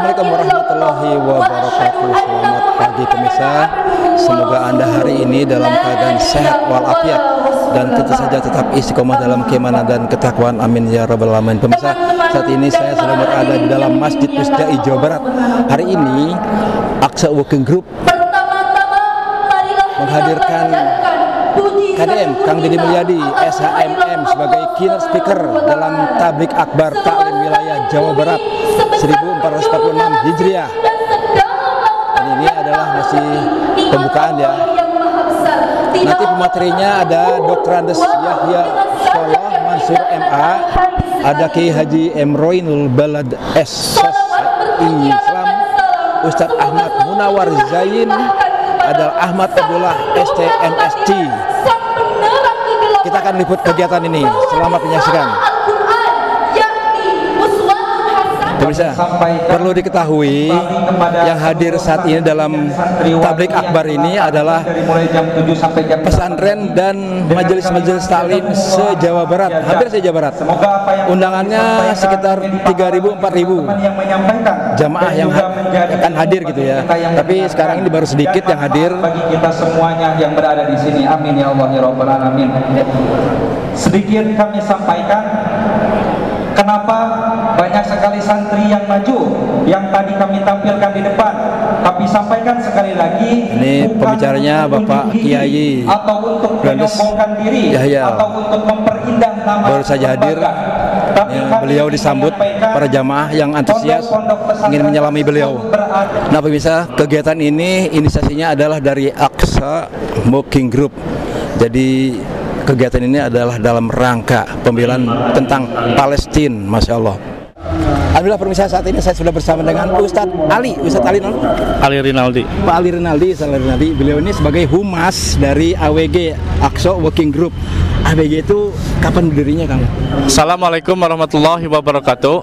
Assalamualaikum warahmatullahi wabarakatuh. Selamat pagi pemirsa. Semoga Anda hari ini dalam keadaan sehat walafiat dan tentu saja tetap istiqomah dalam keimanan dan ketakwaan. Amin ya rabbal alamin. Pemirsa, saat ini saya sedang berada di dalam Masjid Pusdai Jawa Barat. Hari ini Aqsa Working Group menghadirkan KDM Kang Deddy Mulyadi SHMM sebagai keynote speaker dalam Tablik Akbar Taklim Wilayah Jawa Barat 1446 Hijriah. Dan ini adalah masih pembukaan ya. Nanti pematerinya ada Dr. Andes Yahya Shollah Mansur MA, ada Kiai Haji Emroinul Balad Islam, Ustadz Ahmad Munawar Zain, ada Ahmad Abdullah STMSC. Kita akan liput kegiatan ini. Selamat menyaksikan. Pemirsa, perlu diketahui yang hadir saat ini dalam Tablik Akbar ini adalah pesantren dan majelis-majelis taklim se-Jawa Barat, hampir se-Jawa Barat. Undangannya sekitar 3.000-4.000 jamaah yang akan hadir gitu ya. Tapi sekarang ini baru sedikit yang hadir. Bagi kita semuanya yang berada di sini, amin ya Allah ya Rabbal alamin. Sedikit kami sampaikan kenapa banyak sekali santri yang maju yang tadi kami tampilkan di depan. Tapi sampaikan sekali lagi, ini pembicaranya Bapak Kiai atau untuk menyombongkan diri atau untuk memperindah nama baru saja hadir. Ya, beliau disambut para jamaah yang antusias ingin menyelami beliau. Nah pemirsa, kegiatan ini inisiasinya adalah dari Aqsa Working Group. Jadi kegiatan ini adalah dalam rangka pembelaan tentang Palestina, Masya Allah. Alhamdulillah pemirsa, saat ini saya sudah bersama dengan Ustadz Ali Rinaldi. Pak Ali Rinaldi, beliau ini sebagai humas dari AWG Aqsa Working Group. AWG itu kapan berdirinya, Kang? Assalamualaikum warahmatullahi wabarakatuh.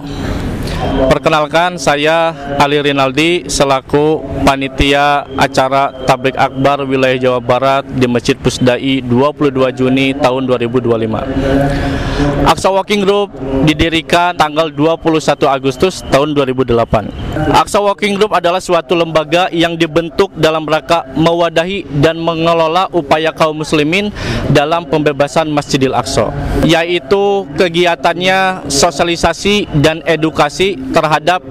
Perkenalkan, saya Ali Rinaldi selaku panitia acara Tablik Akbar wilayah Jawa Barat di Masjid Pusdai 22 Juni tahun 2025. Aqsa Working Group didirikan tanggal 21 Agustus tahun 2008. Aqsa Working Group adalah suatu lembaga yang dibentuk dalam rangka mewadahi dan mengelola upaya kaum muslimin dalam pembebasan Masjidil Aqsa, yaitu kegiatannya sosialisasi dan edukasi terhadap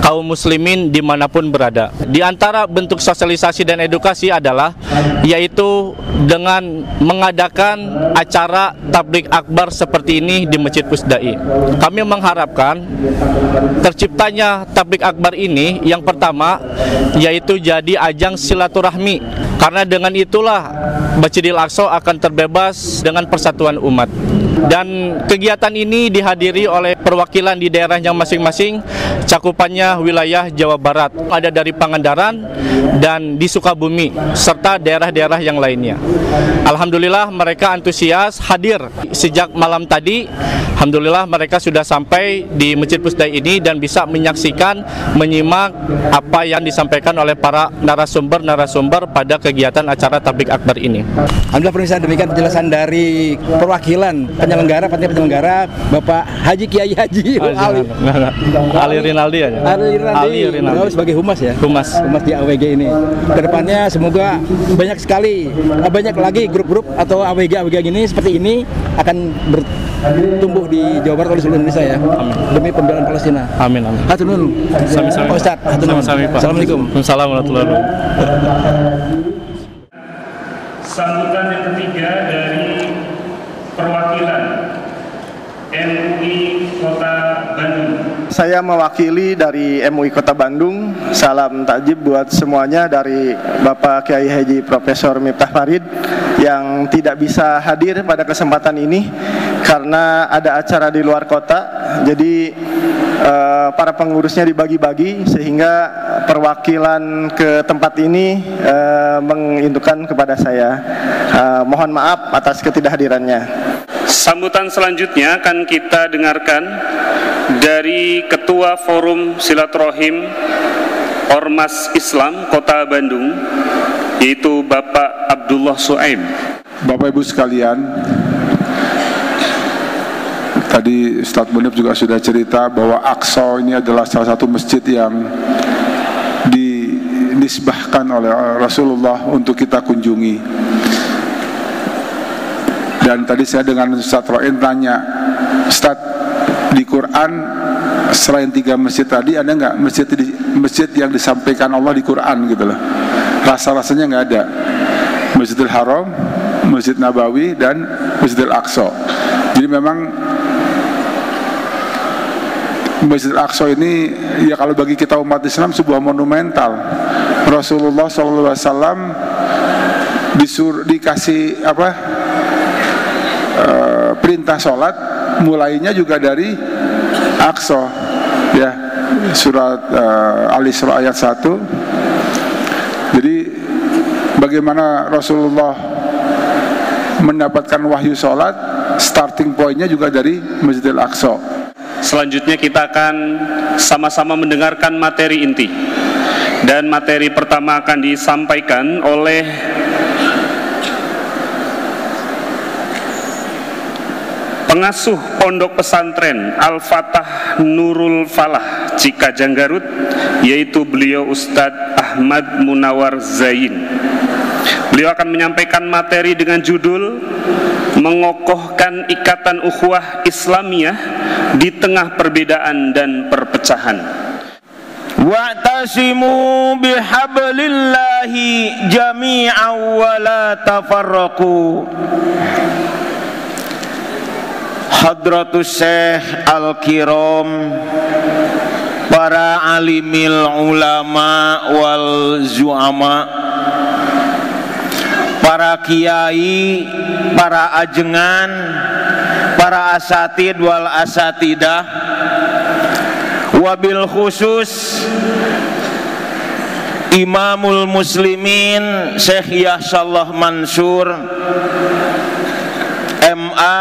kaum muslimin dimanapun berada. Di antara bentuk sosialisasi dan edukasi adalah yaitu dengan mengadakan acara Tablik Akbar seperti ini di Masjid Pusdai. Kami mengharapkan terciptanya Tablik Akbar ini yang pertama yaitu jadi ajang silaturahmi, karena dengan itulah Masjidil Aqsa akan terbebas dengan persatuan umat. Dan kegiatan ini dihadiri oleh perwakilan di daerahnya masing-masing, cakupannya wilayah Jawa Barat, ada dari Pangandaran dan di Sukabumi, serta daerah-daerah yang lainnya. Alhamdulillah mereka antusias hadir sejak malam tadi. Alhamdulillah mereka sudah sampai di Masjid Pusdai ini dan bisa menyaksikan, menyimak apa yang disampaikan oleh para narasumber pada kegiatan acara Tablik Akbar ini. Alhamdulillah pemirsa, demikian penjelasan dari perwakilan penyelenggara Bapak Haji Kiai Haji Ali Rinaldi aja. Ali Rinaldi sebagai humas ya. Humas di AWG ini. Kedepannya semoga banyak lagi grup-grup atau AWG ini seperti ini akan bertumbuh di Jawa Barat oleh seluruh Indonesia ya. Amin. Demi pembelaan Palestina. Amin. Hatur nuhun. Sami-sami. Ustaz, hatur nuhun. Assalamualaikum. Assalamualaikum warahmatullahi wabarakatuh. Sambutan yang ketiga dari perwakilan MUI Kota Bandung. Saya mewakili dari MUI Kota Bandung. Salam takjib buat semuanya dari Bapak Kiai Haji Profesor Miftah Farid yang tidak bisa hadir pada kesempatan ini karena ada acara di luar kota. Jadi para pengurusnya dibagi-bagi sehingga perwakilan ke tempat ini mengindukan kepada saya. Mohon maaf atas ketidakhadirannya. Sambutan selanjutnya akan kita dengarkan dari Ketua Forum Silaturahim Ormas Islam Kota Bandung, yaitu Bapak Abdullah Suaib. Bapak Ibu sekalian, Tadi Ustadz Munib juga sudah cerita bahwa Aqsa ini adalah salah satu masjid yang dinisbahkan oleh Rasulullah untuk kita kunjungi. Dan tadi saya dengan Ustadz Roin tanya, Ustadz, di Quran selain 3 masjid tadi ada nggak masjid yang disampaikan Allah di Quran gitu loh? Rasa-rasanya nggak ada. Masjidil Haram, Masjid Nabawi, dan Masjidil Aqsa. Jadi memang Masjid Al-Aqsa ini ya kalau bagi kita umat Islam sebuah monumental. Rasulullah SAW dikasih perintah sholat, mulainya juga dari Aqsa, ya, surat Al-Isra ayat 1. Jadi bagaimana Rasulullah mendapatkan wahyu sholat, starting pointnya juga dari Masjidil Aqsa. Selanjutnya kita akan sama-sama mendengarkan materi inti. Dan materi pertama akan disampaikan oleh pengasuh Pondok Pesantren Al-Fatah Nurul Falah Cikajang Garut, yaitu beliau Ustadz Ahmad Munawar Zain. Beliau akan menyampaikan materi dengan judul Mengokohkan Ikatan Ukhuwah Islamiyah di Tengah Perbedaan dan Perpecahan. Wa'tasimu bihablillahi jami'an wa la tafarraqu. Hadratus Syekh Al-Kiram, para alimil ulama wal zu'ama, para kiai, para ajengan, para asatid wal asatidah, wabil khusus Imamul Muslimin Syekh Yahsallah Mansur MA,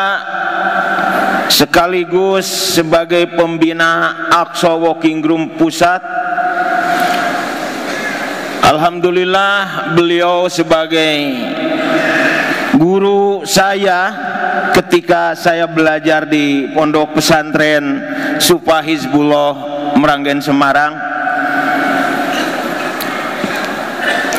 sekaligus sebagai pembina Aqsa Walking Group Pusat. Alhamdulillah, beliau sebagai guru saya ketika saya belajar di Pondok Pesantren Supa Hizbullah Meranggen Semarang.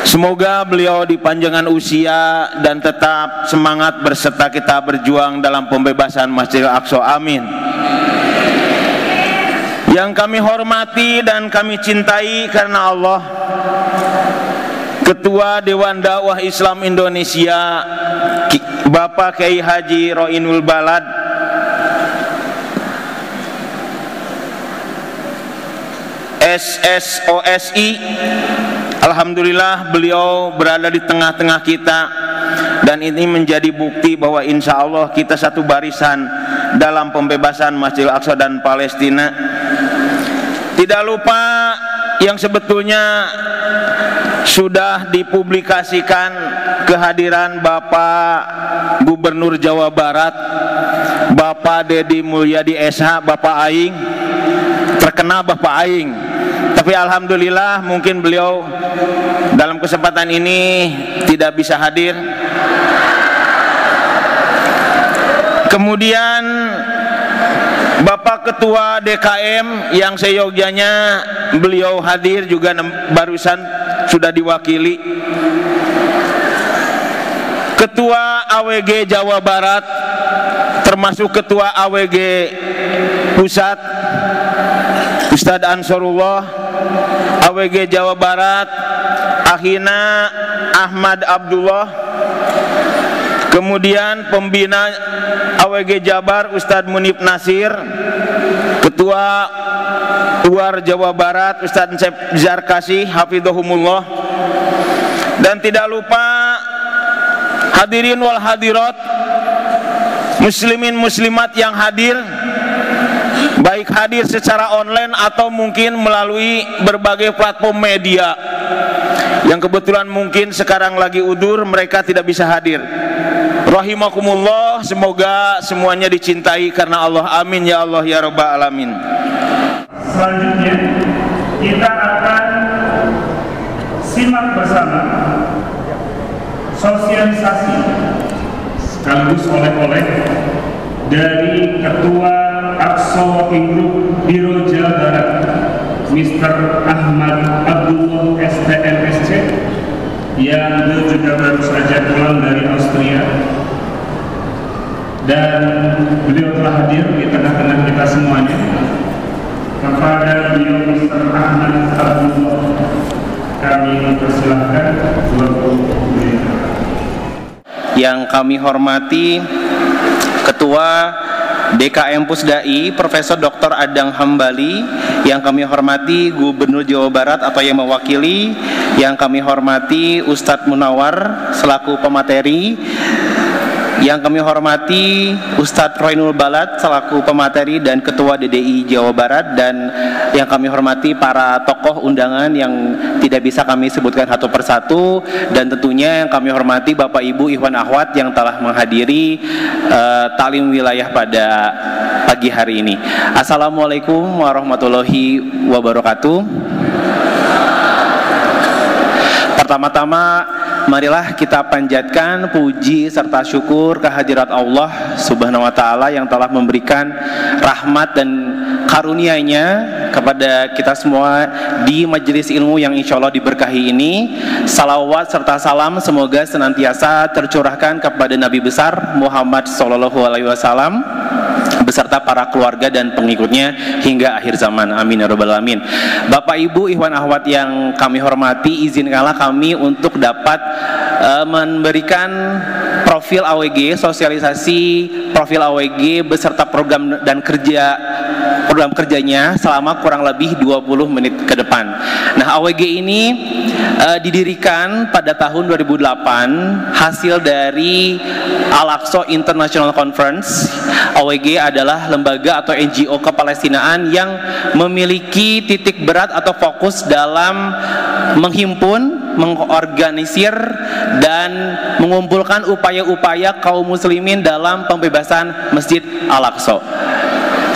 Semoga beliau dipanjangkan usia dan tetap semangat berserta kita berjuang dalam pembebasan Masjidil Aqsa. Amin. Yang kami hormati dan kami cintai karena Allah, Ketua Dewan Dakwah Islam Indonesia Bapak Kiai Haji Roinul Balad, SSOSI. Alhamdulillah beliau berada di tengah-tengah kita, dan ini menjadi bukti bahwa insya Allah kita satu barisan dalam pembebasan Masjidil Aqsa dan Palestina. Tidak lupa yang sebetulnya sudah dipublikasikan kehadiran Bapak Gubernur Jawa Barat, Bapak Deddy Mulyadi SH, Bapak Aing, terkenal Bapak Aing. Tapi alhamdulillah mungkin beliau dalam kesempatan ini tidak bisa hadir. Kemudian Bapak Ketua DKM yang seyogyanya beliau hadir juga barusan sudah diwakili. Ketua AWG Jawa Barat termasuk Ketua AWG Pusat Ustadz Ansarullah, AWG Jawa Barat Akhina Ahmad Abdullah, kemudian pembina AWG Jabar Ustadz Munib Nasir, Ketua UAR Jawa Barat Ustadz Ncep Zarkasi hafidhahumullah, dan tidak lupa hadirin wal hadirat, muslimin muslimat yang hadir, baik hadir secara online atau mungkin melalui berbagai platform media yang kebetulan mungkin sekarang lagi udur, mereka tidak bisa hadir. Rahimakumullah, semoga semuanya dicintai karena Allah. Amin ya Allah ya Rabbal Alamin. Selanjutnya kita akan simak bersama sosialisasi sekaligus oleh-oleh dari Ketua Aqsa Working Group Biro Jawa Barat, Mr. Ahmad Abdullah STMSC, yang beliau juga baru saja pulang dari Austria, dan beliau telah hadir di tengah-tengah kita semuanya. Kepada beliau Mr. Ahmad Abdullah, kami persilahkan untuk berbicara. Yang kami hormati Ketua DKM Pusdai Profesor Dr. Adang Hambali, yang kami hormati Gubernur Jawa Barat atau yang mewakili, yang kami hormati Ustadz Munawar selaku pemateri, yang kami hormati Ustadz Roinul Balad selaku pemateri dan Ketua DDI Jawa Barat, dan yang kami hormati para tokoh undangan yang tidak bisa kami sebutkan satu persatu, dan tentunya yang kami hormati Bapak Ibu Ikhwan Akhwat yang telah menghadiri talim wilayah pada pagi hari ini. Assalamualaikum warahmatullahi wabarakatuh. Pertama-tama, marilah kita panjatkan puji serta syukur kehadirat Allah Subhanahu wa Ta'ala yang telah memberikan rahmat dan karunia-Nya kepada kita semua di majelis ilmu yang insya Allah diberkahi ini. Salawat serta salam semoga senantiasa tercurahkan kepada Nabi besar Muhammad SAW beserta para keluarga dan pengikutnya hingga akhir zaman. Amin ya rabbal alamin. Bapak Ibu Ikhwan Akhwat yang kami hormati, izinkanlah kami untuk dapat memberikan profil AWG, sosialisasi profil AWG beserta program dan program kerjanya selama kurang lebih 20 menit ke depan. Nah, AWG ini didirikan pada tahun 2008 hasil dari Al-Aqsa International Conference. AWG adalah lembaga atau NGO kepalestinaan yang memiliki titik berat atau fokus dalam menghimpun, mengorganisir, dan mengumpulkan upaya-upaya kaum muslimin dalam pembebasan Masjid Al-Aqsa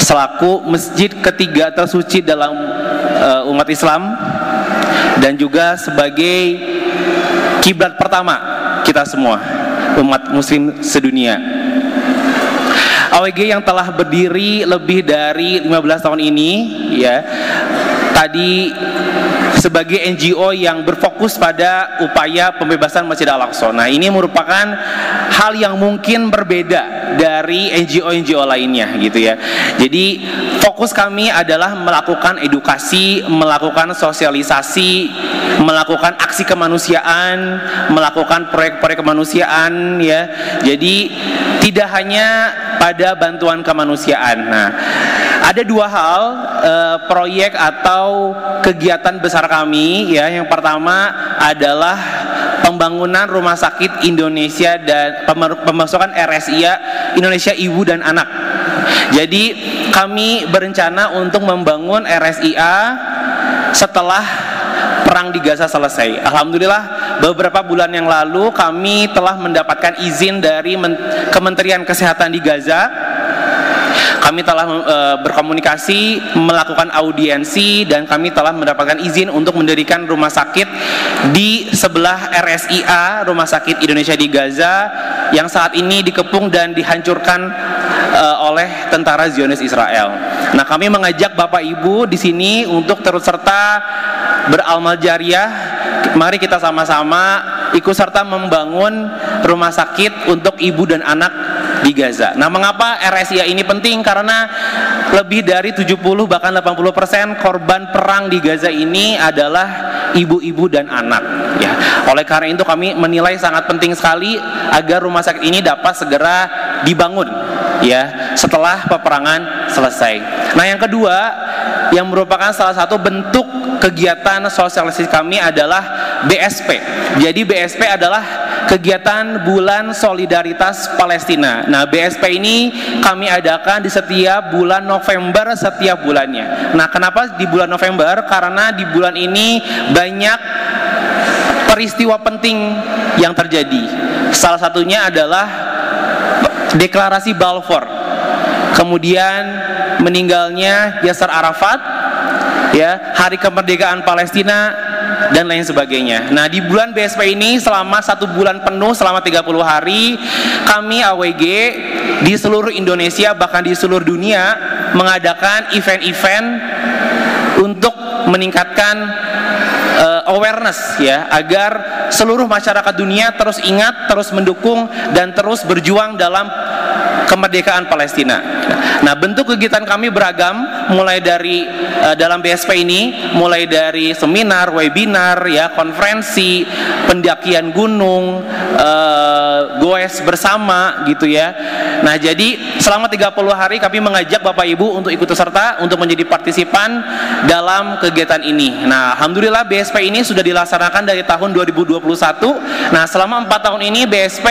selaku masjid ketiga tersuci dalam umat Islam, dan juga sebagai kiblat pertama kita semua umat muslim sedunia. AWG yang telah berdiri lebih dari 15 tahun ini, ya, tadi sebagai NGO yang berfokus pada upaya pembebasan Masjid Al-Aqsa. Nah, ini merupakan hal yang mungkin berbeda dari NGO-NGO lainnya, gitu ya. Jadi fokus kami adalah melakukan edukasi, melakukan sosialisasi, melakukan aksi kemanusiaan, melakukan proyek-proyek kemanusiaan, ya. Jadi tidak hanya pada bantuan kemanusiaan. Nah, ada dua hal proyek atau kegiatan besar kami, ya. Yang pertama adalah pembangunan rumah sakit Indonesia dan pemasukan RSIA Indonesia Ibu dan Anak. Jadi kami berencana untuk membangun RSIA setelah perang di Gaza selesai. Alhamdulillah beberapa bulan yang lalu kami telah mendapatkan izin dari Kementerian Kesehatan di Gaza. Kami telah berkomunikasi, melakukan audiensi, dan kami telah mendapatkan izin untuk mendirikan rumah sakit di sebelah RSIA, Rumah Sakit Indonesia di Gaza, yang saat ini dikepung dan dihancurkan oleh tentara Zionis Israel. Nah, kami mengajak Bapak Ibu di sini untuk terus serta beramal jariah. Mari kita sama-sama ikut serta membangun rumah sakit untuk ibu dan anak di Gaza. Nah, mengapa RSIA ini penting? Karena lebih dari 70 bahkan 80% korban perang di Gaza ini adalah ibu-ibu dan anak, ya. Oleh karena itu kami menilai sangat penting sekali agar rumah sakit ini dapat segera dibangun, ya, setelah peperangan selesai. Nah, yang kedua yang merupakan salah satu bentuk kegiatan sosialisasi kami adalah BSP. Jadi BSP adalah kegiatan Bulan Solidaritas Palestina. Nah, BSP ini kami adakan di setiap bulan November setiap bulannya. Nah, kenapa di bulan November? Karena di bulan ini banyak peristiwa penting yang terjadi. Salah satunya adalah deklarasi Balfour, kemudian meninggalnya Yasser Arafat, ya, hari kemerdekaan Palestina, dan lain sebagainya. Nah, di bulan BSP ini selama 1 bulan penuh, selama 30 hari, kami AWG di seluruh Indonesia bahkan di seluruh dunia mengadakan event-event untuk meningkatkan awareness ya, agar seluruh masyarakat dunia terus ingat, terus mendukung dan terus berjuang dalam kemerdekaan Palestina. Nah, bentuk kegiatan kami beragam, mulai dari dalam BSP ini, mulai dari seminar, webinar, ya, konferensi, pendakian gunung, goes bersama, gitu ya. Nah, jadi selama 30 hari kami mengajak Bapak Ibu untuk ikut serta, untuk menjadi partisipan dalam kegiatan ini. Nah, alhamdulillah BSP ini sudah dilaksanakan dari tahun 2021. Nah, selama 4 tahun ini BSP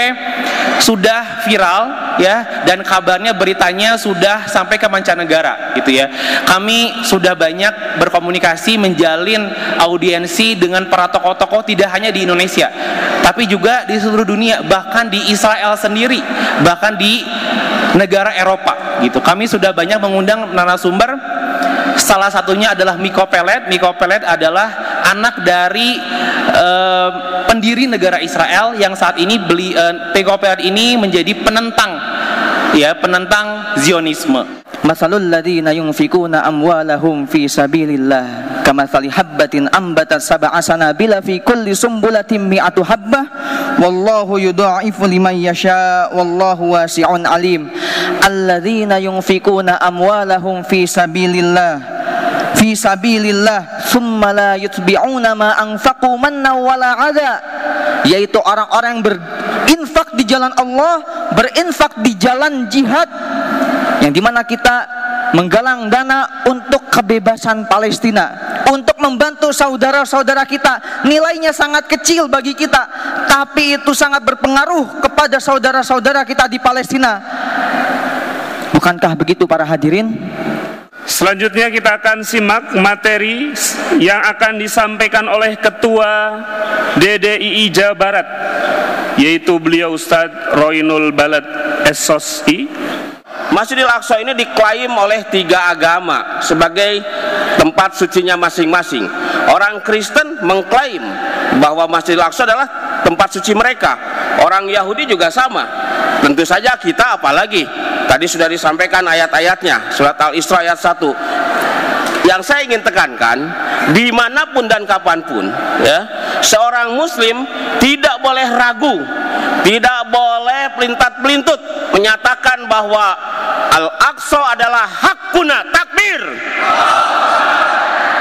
sudah viral, ya, dan kabarnya, beritanya sudah sampai ke mancanegara, gitu ya. Kami sudah banyak berkomunikasi, menjalin audiensi dengan para tokoh-tokoh tidak hanya di Indonesia, tapi juga di seluruh dunia, bahkan di Israel sendiri, bahkan di negara Eropa, gitu. Kami sudah banyak mengundang narasumber. Salah satunya adalah Miko Pelet. Miko Pelet adalah anak dari pendiri negara Israel yang saat ini Miko Pelet ini menjadi penentang, ya, penentang Zionisme. Masalul ladzina yunfikuna amwalahum fi sabilillah kamathali habbatin ambatat sab'a sanabila fi kulli sumbulatin mi'atu habbah wallahu yudha'ifu liman yasha wallahu wasi'un alim. Alladzina yunfikuna amwalahum fi sabilillah summa la yutbi'una ma anfaqu manna wala adha, yaitu orang-orang yang berinfak di jalan Allah, berinfak di jalan jihad, yang dimana kita menggalang dana untuk kebebasan Palestina, untuk membantu saudara-saudara kita. Nilainya sangat kecil bagi kita, tapi itu sangat berpengaruh kepada saudara-saudara kita di Palestina. Bukankah begitu para hadirin? Selanjutnya kita akan simak materi yang akan disampaikan oleh Ketua DDII Jawa Barat, yaitu beliau Ustadz Roinul Balad SOSI. Masjidil Aqsa ini diklaim oleh 3 agama sebagai tempat sucinya masing-masing. Orang Kristen mengklaim bahwa Masjidil Aqsa adalah tempat suci mereka. Orang Yahudi juga sama. Tentu saja kita apalagi. Tadi sudah disampaikan ayat-ayatnya, surat Al-Isra ayat 1. Yang saya ingin tekankan, dimanapun dan kapanpun, ya, seorang Muslim tidak boleh ragu, tidak boleh pelintat-pelintut menyatakan bahwa Al-Aqsa adalah hakuna. Takbir.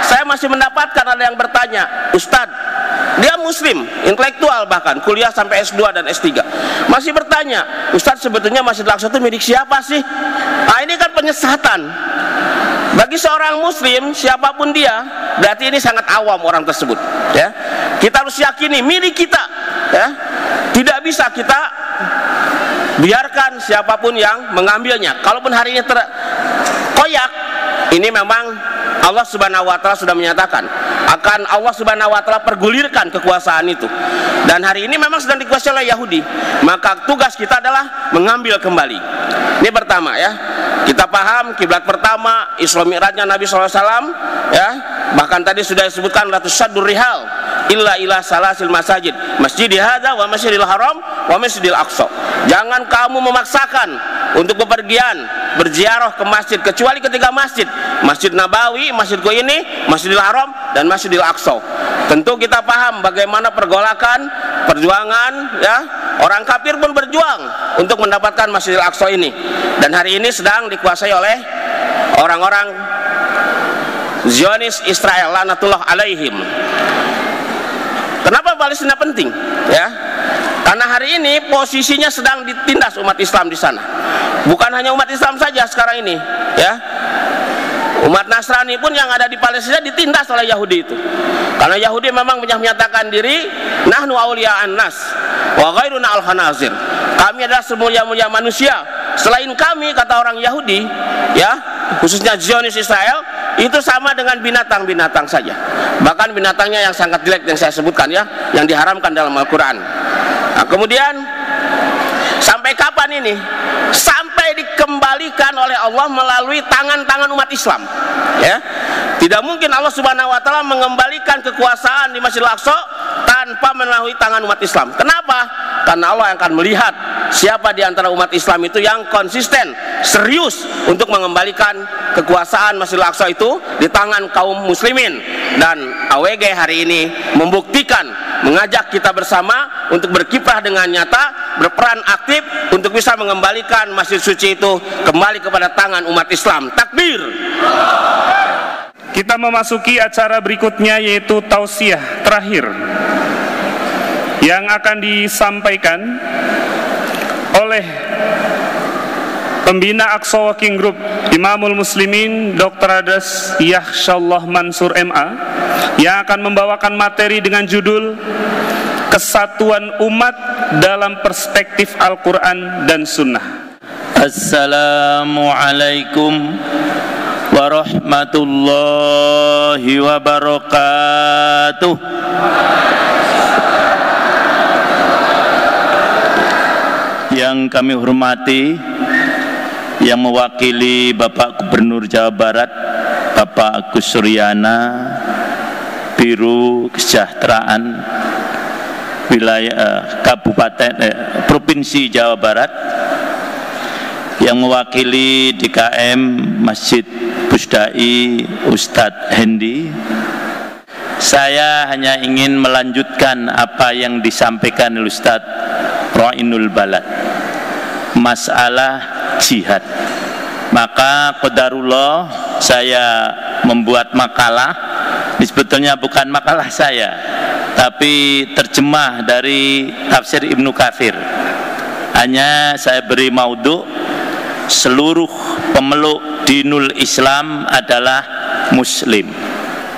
Saya masih mendapatkan ada yang bertanya, Ustadz, dia Muslim, intelektual bahkan, kuliah sampai S2 dan S3, masih bertanya, Ustadz, sebetulnya Masjidil Aqsa itu milik siapa sih? Nah, ini kan penyesatan. Bagi seorang Muslim, siapapun dia, berarti ini sangat awam orang tersebut. Ya, kita harus yakini milik kita. Ya, tidak bisa kita biarkan siapapun yang mengambilnya. Kalaupun hari ini terkoyak, ini memang Allah Subhanahu wa Ta'ala sudah menyatakan akan Allah Subhanahu wa Ta'ala pergulirkan kekuasaan itu, dan hari ini memang sedang dikuasai oleh Yahudi. Maka tugas kita adalah mengambil kembali. Ini pertama, ya. Kita paham kiblat pertama Isra Mi'rajnya Nabi SAW, ya. Bahkan tadi sudah disebutkan ratus syaddur rihal illa salasil masajid, masjidil hadza wa masjidil haram wa masjidil aqsa. Jangan kamu memaksakan untuk bepergian berziarah ke masjid kecuali ketiga masjid, Masjid Nabawi, Masjidku ini, Masjidil Haram, dan Masjidil Aqsa. Tentu kita paham bagaimana pergolakan, perjuangan, ya, orang kafir pun berjuang untuk mendapatkan Masjidil Aqsa ini, dan hari ini sedang dikuasai oleh orang-orang Zionis Israel, laknatullah alaihim. Kenapa Palestina penting? Ya, karena hari ini posisinya sedang ditindas umat Islam di sana. Bukan hanya umat Islam saja sekarang ini, ya. Umat Nasrani pun yang ada di Palestina ditindas oleh Yahudi itu. Karena Yahudi memang menyatakan diri, nahnu auliya'an nas wa ghairuna al-khanazir. Kami adalah semulia-mulia manusia. Selain kami, kata orang Yahudi, ya, khususnya Zionis Israel, itu sama dengan binatang-binatang saja. Bahkan binatangnya yang sangat jelek yang saya sebutkan, ya, yang diharamkan dalam Al-Quran. Nah, kemudian sampai kapan ini? Sampai dikembalikan oleh Allah melalui tangan-tangan umat Islam, ya. Tidak mungkin Allah Subhanahu wa Ta'ala mengembalikan kekuasaan di Masjidil Aqsa tanpa melalui tangan umat Islam. Kenapa? Karena Allah yang akan melihat siapa di antara umat Islam itu yang konsisten, serius untuk mengembalikan kekuasaan Masjidil Aqsa itu di tangan kaum muslimin. Dan AWG hari ini membuktikan, mengajak kita bersama untuk berkiprah dengan nyata, berperan aktif untuk bisa mengembalikan masjid suci itu kembali kepada tangan umat Islam. Takbir. Kita memasuki acara berikutnya, yaitu tausiah terakhir yang akan disampaikan oleh pembina Aqsa Working Group Imamul Muslimin Dr. Adas Yahsyallah Mansur MA, yang akan membawakan materi dengan judul Kesatuan Umat dalam Perspektif Al-Quran dan Sunnah. Assalamualaikum warahmatullahi wabarakatuh. Yang kami hormati, yang mewakili Bapak Gubernur Jawa Barat, Bapak Agus Suryana, Biro Kesejahteraan wilayah Kabupaten Provinsi Jawa Barat, yang mewakili DKM Masjid Pusdai Ustadz Hendi. Saya hanya ingin melanjutkan apa yang disampaikan oleh Ustadz Roinul Balad, masalah jihad. Maka qadarullah saya membuat makalah. Ini sebetulnya bukan makalah saya, tapi terjemah dari tafsir Ibnu Katsir. Hanya saya beri maudhu, seluruh pemeluk dinul Islam adalah muslim.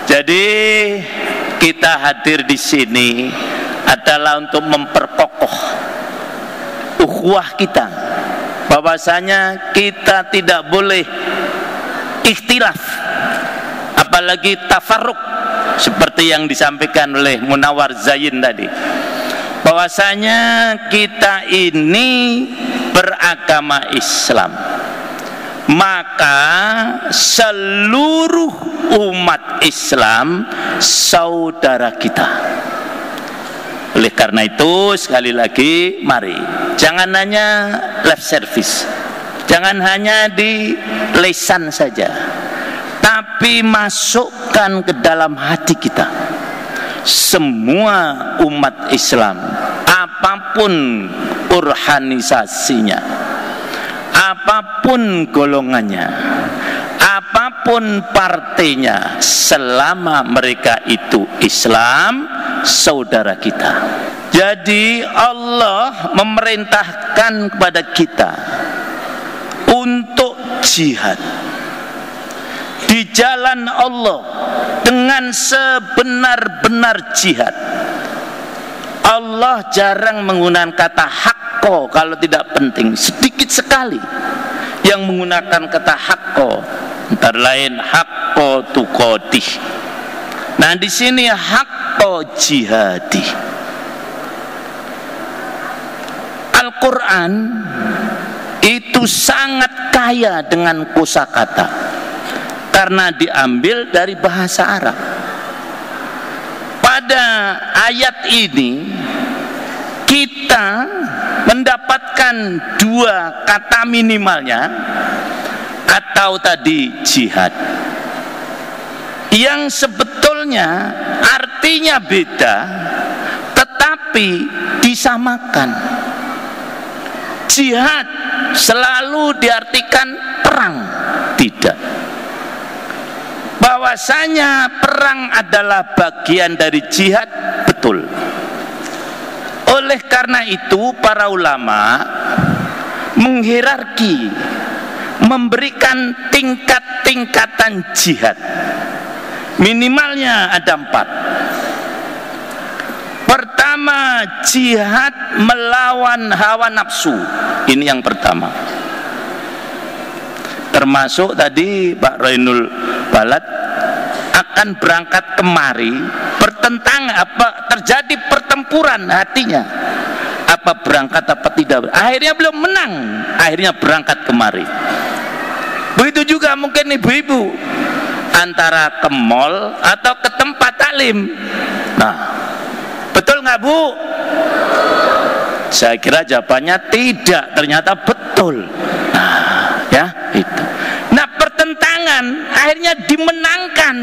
Jadi kita hadir di sini adalah untuk memperkokoh ukhuwah kita, bahwasanya kita tidak boleh ikhtilaf, apalagi tafarruq, seperti yang disampaikan oleh Munawar Zain tadi, bahwasanya kita ini beragama Islam, maka seluruh umat Islam saudara kita. Oleh karena itu, sekali lagi, mari jangan hanya lip service, jangan hanya di lisan saja, tapi masukkan ke dalam hati kita. Semua umat Islam, apapun organisasinya, apapun golongannya, apapun partainya, selama mereka itu Islam, saudara kita. Jadi Allah memerintahkan kepada kita untuk jihad di jalan Allah dengan sebenar-benar jihad. Allah jarang menggunakan kata hakko kalau tidak penting, sedikit sekali yang menggunakan kata hakko, antara lain hakko tuqatih. Nah, di sini hakko jihadi. Al-Quran itu sangat kaya dengan kosakata karena diambil dari bahasa Arab. Pada ayat ini kita mendapatkan dua kata minimalnya, atau tadi jihad, yang sebetulnya artinya beda tetapi disamakan. Jihad selalu diartikan perang, tidak. Bahwasanya perang adalah bagian dari jihad, betul. Oleh karena itu para ulama menghierarki, memberikan tingkat-tingkatan jihad. Minimalnya ada 4. Pertama, jihad melawan hawa nafsu. Ini yang pertama. Termasuk tadi Pak Roinul Balad akan berangkat kemari, bertentangan, terjadi pertempuran hatinya, apa berangkat apa tidak. Akhirnya belum menang, akhirnya berangkat kemari. Begitu juga mungkin ibu-ibu, antara ke mall atau ke tempat taklim. Nah, betul nggak Bu? Saya kira jawabannya tidak, ternyata betul. Nah, ya itu. Nah, pertentangan akhirnya dimenangkan.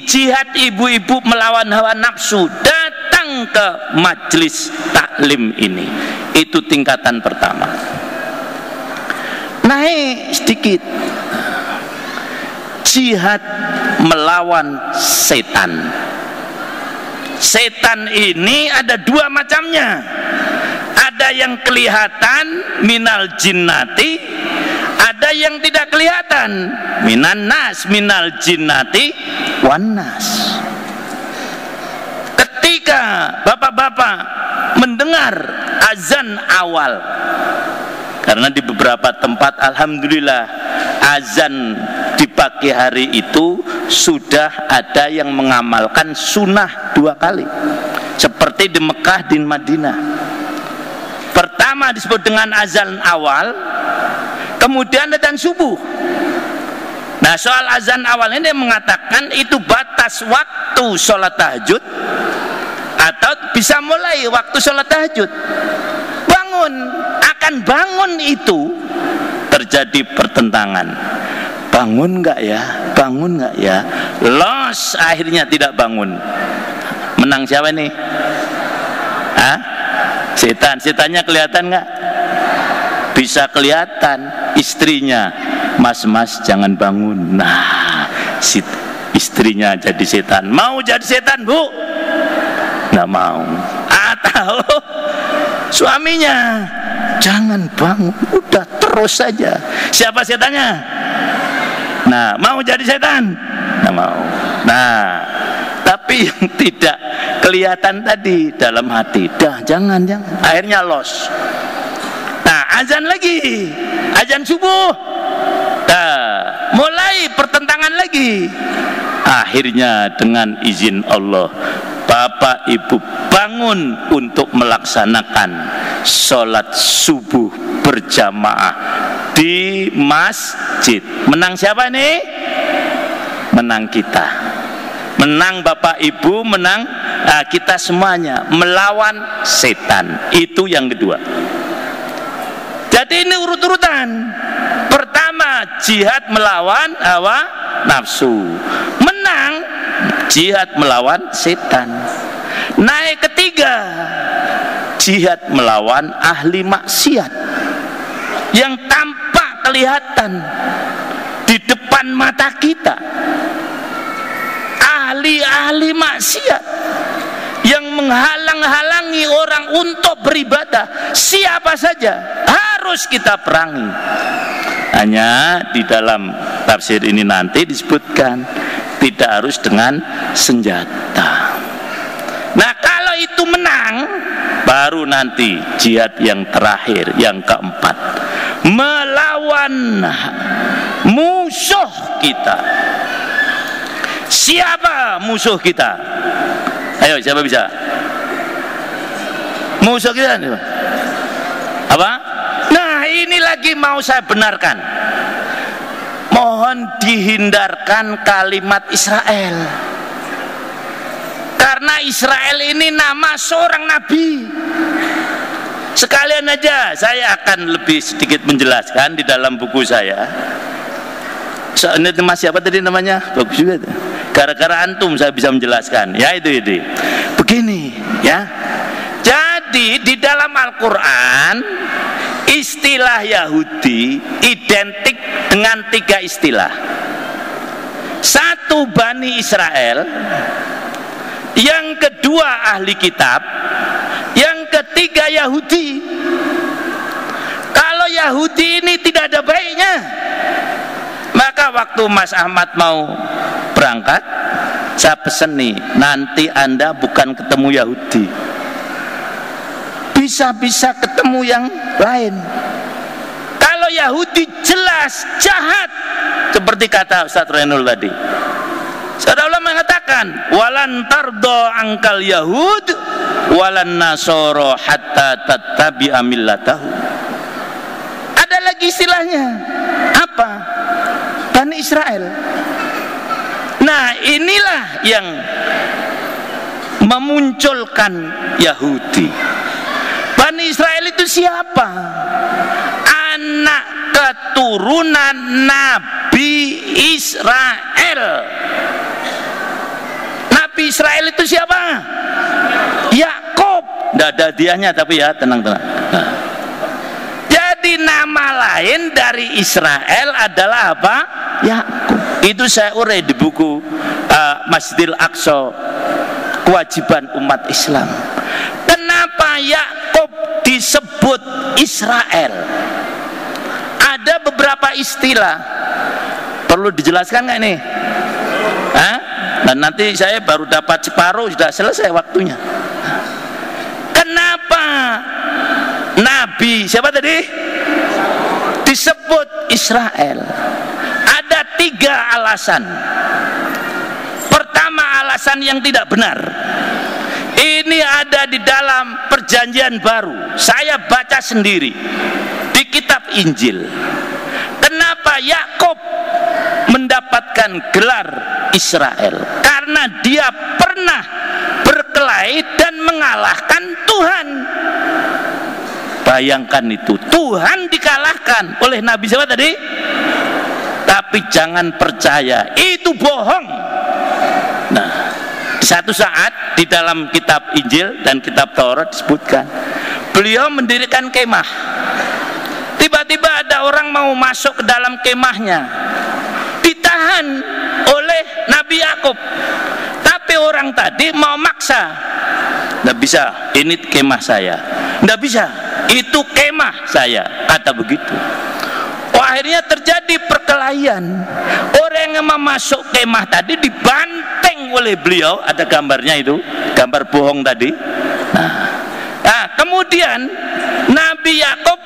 Jihad ibu-ibu melawan hawa nafsu datang ke majelis taklim ini. Itu tingkatan pertama. Naik sedikit. Jihad melawan setan. Setan ini ada dua macamnya. Ada yang kelihatan minal jinnati, ada yang tidak kelihatan minan nas, minal jinnati wan nas. Ketika bapak-bapak mendengar azan awal, karena di beberapa tempat alhamdulillah azan di pagi hari itu sudah ada yang mengamalkan sunnah 2 kali, seperti di Mekah, di Madinah. Pertama disebut dengan azan awal, kemudian azan subuh. Nah, soal azan awal ini mengatakan itu batas waktu sholat tahajud, atau bisa mulai waktu sholat tahajud. Bangun, akan bangun itu terjadi pertentangan. Bangun nggak ya? Bangun nggak ya? Los, akhirnya tidak bangun. Menang siapa nih? Hah? Setan. Setannya kelihatan nggak? Bisa kelihatan. Istrinya, mas jangan bangun. Nah, istrinya jadi setan. Mau jadi setan, Bu? Nggak mau. Atau suaminya, jangan bangun, udah terus saja. Siapa setannya? Nah, mau jadi setan? Nggak mau. Nah, tapi yang tidak kelihatan tadi dalam hati, dah jangan. Akhirnya los. Nah, azan lagi, azan subuh. Nah, mulai pertentangan lagi. Akhirnya dengan izin Allah, Bapak Ibu bangun untuk melaksanakan sholat subuh berjamaah di masjid. Menang siapa nih? Menang kita. Menang Bapak Ibu, menang kita semuanya. Melawan setan. Itu yang kedua. Jadi ini urut-urutan. Pertama, jihad melawan hawa nafsu. Menang, jihad melawan setan. Naik ketiga, jihad melawan ahli maksiat yang tampak kelihatan di depan mata kita. Ahli-ahli maksiat yang menghalang-halangi orang untuk beribadah, siapa saja harus kita perangi. Hanya di dalam tafsir ini nanti disebutkan tidak harus dengan senjata. Nah, kalau itu menang, baru nanti jihad yang terakhir, yang keempat, melawan musuh kita. Siapa musuh kita? Ayo, siapa bisa? Musuh kita apa? Nah, ini lagi mau saya benarkan. Mohon dihindarkan kalimat Israel. Karena Israel ini nama seorang nabi. Sekalian aja saya akan lebih sedikit menjelaskan di dalam buku saya. Ini masih apa tadi namanya? Bagus juga. Gara-gara antum saya bisa menjelaskan. Ya itu. Begini, ya. Jadi di dalam Al-Quran istilah Yahudi identik dengan 3 istilah. 1 Bani Israel, yang kedua ahli kitab, yang ketiga Yahudi. Kalau Yahudi ini tidak ada baiknya, maka waktu Mas Ahmad mau berangkat, saya pesen nih, nanti Anda bukan ketemu Yahudi, bisa-bisa ketemu yang lain. Kalau Yahudi jelas jahat, seperti kata Ustaz Renul tadi. Saudara Allah mengatakan, walan tardo angkal Yahud walan nasoro hatta tattabi'a millatahu. Ada lagi istilahnya, apa? Bani Israel. Nah, inilah yang memunculkan Yahudi. siapa? Anak keturunan Nabi Israel. Nabi Israel itu siapa? Yakub. Tidak ada hadiahnya tapi ya, tenang-tenang. Jadi nama lain dari Israel adalah apa? Yakub. Itu saya urai di buku Masjidil Aqsa, kewajiban umat Islam. Kenapa Yakub disebut Israel? Ada beberapa istilah, perlu dijelaskan nggak ini? Hah? Dan nanti saya baru dapat separuh, sudah selesai waktunya. Kenapa Nabi siapa tadi disebut Israel? Ada 3 alasan. Pertama, alasan yang tidak benar. Ini ada di dalam Perjanjian Baru. Saya baca sendiri di kitab Injil. Kenapa Yakub mendapatkan gelar Israel? Karena dia pernah berkelahi dan mengalahkan Tuhan. Bayangkan itu, Tuhan dikalahkan oleh Nabi siapa tadi? Tapi jangan percaya, itu bohong. Nah, satu saat di dalam kitab Injil dan kitab Taurat disebutkan beliau mendirikan kemah. Tiba-tiba ada orang mau masuk ke dalam kemahnya, ditahan oleh Nabi Yakub. Tapi orang tadi mau maksa, nggak bisa, ini kemah saya. Nggak bisa, itu kemah saya, kata begitu. Akhirnya terjadi perkelahian. Orang yang mau masuk kemah tadi dibanteng oleh beliau. Ada gambarnya itu, gambar bohong tadi. Nah, kemudian Nabi Yakub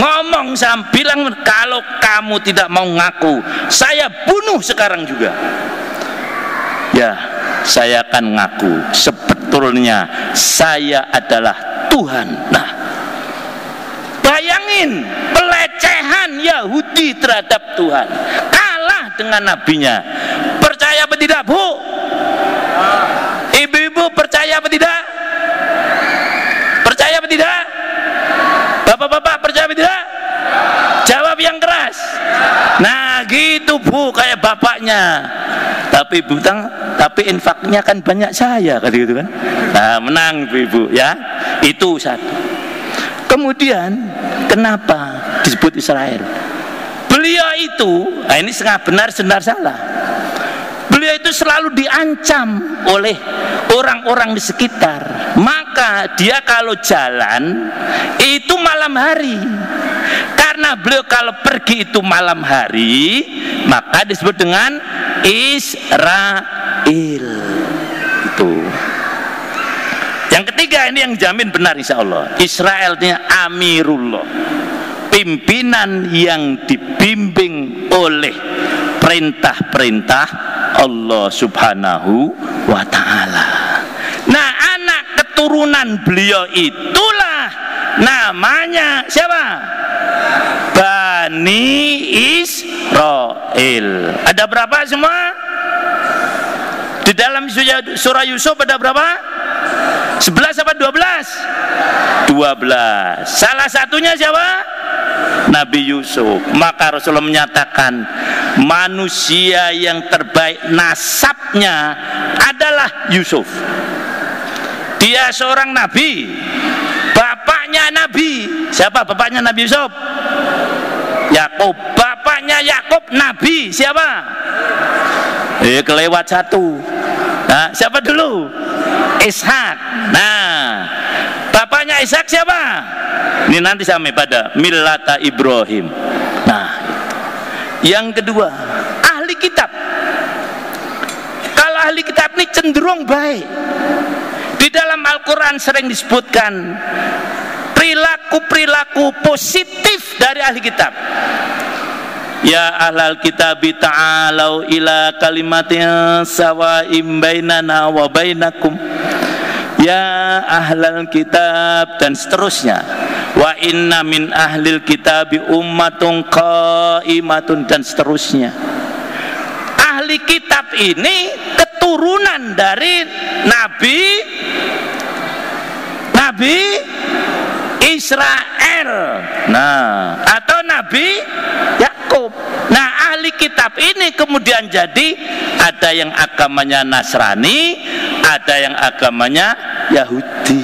ngomong sama bilang, kalau kamu tidak mau ngaku, saya bunuh sekarang juga. Ya, saya akan ngaku sebetulnya saya adalah Tuhan. Nah, bayangin pelecehan Yahudi terhadap Tuhan, kalah dengan nabinya. Percaya apa tidak, Bu? Ibu-ibu percaya apa tidak? Percaya apa tidak? Bapak-bapak percaya apa tidak? Jawab yang keras. Nah gitu, Bu, kayak bapaknya. Tapi tapi infaknya kan banyak saya, kata gitu kan. Nah, menang ibu-ibu ya. Itu satu. Kemudian kenapa disebut Israel? Beliau itu, nah ini setengah benar setengah salah. Beliau itu selalu diancam oleh orang-orang di sekitar. Maka dia kalau jalan itu malam hari. Karena beliau kalau pergi itu malam hari, maka disebut dengan Israel. Itu. Yang ketiga, ini yang jamin benar insya Allah. Israel ini Amirullah, pimpinan yang dibimbing oleh perintah-perintah Allah Subhanahu wa ta'ala. Nah, anak keturunan beliau itulah namanya siapa? Bani Israel. Ada berapa semua? Di dalam surah Yusuf ada berapa? 11 apa 12? 12. Salah satunya siapa? Nabi Yusuf. Maka Rasulullah menyatakan manusia yang terbaik nasabnya adalah Yusuf. Dia seorang nabi, bapaknya nabi. Siapa bapaknya Nabi Yusuf? Yakub. Bapaknya Yakub nabi. Siapa? Kelewat satu. Nah, siapa dulu? Ishak. Nah, bapaknya Ishak siapa? Ini nanti sampai pada Millata Ibrahim. Nah, yang kedua, ahli kitab. Kalau ahli kitab ini cenderung baik. Di dalam Al-Quran sering disebutkan perilaku-perilaku positif dari ahli kitab. Ya ahlal kitabi ta'alau ila kalimatin sawa'im bainana wa bainakum. Ya ahlal kitab, dan seterusnya. Wa inna min ahlil kitabi ummatun qaimatun, dan seterusnya. Ahli kitab ini keturunan dari Nabi Israel. Nah, atau Nabi Yakub. Nah, ahli kitab ini kemudian jadi ada yang agamanya Nasrani, ada yang agamanya Yahudi.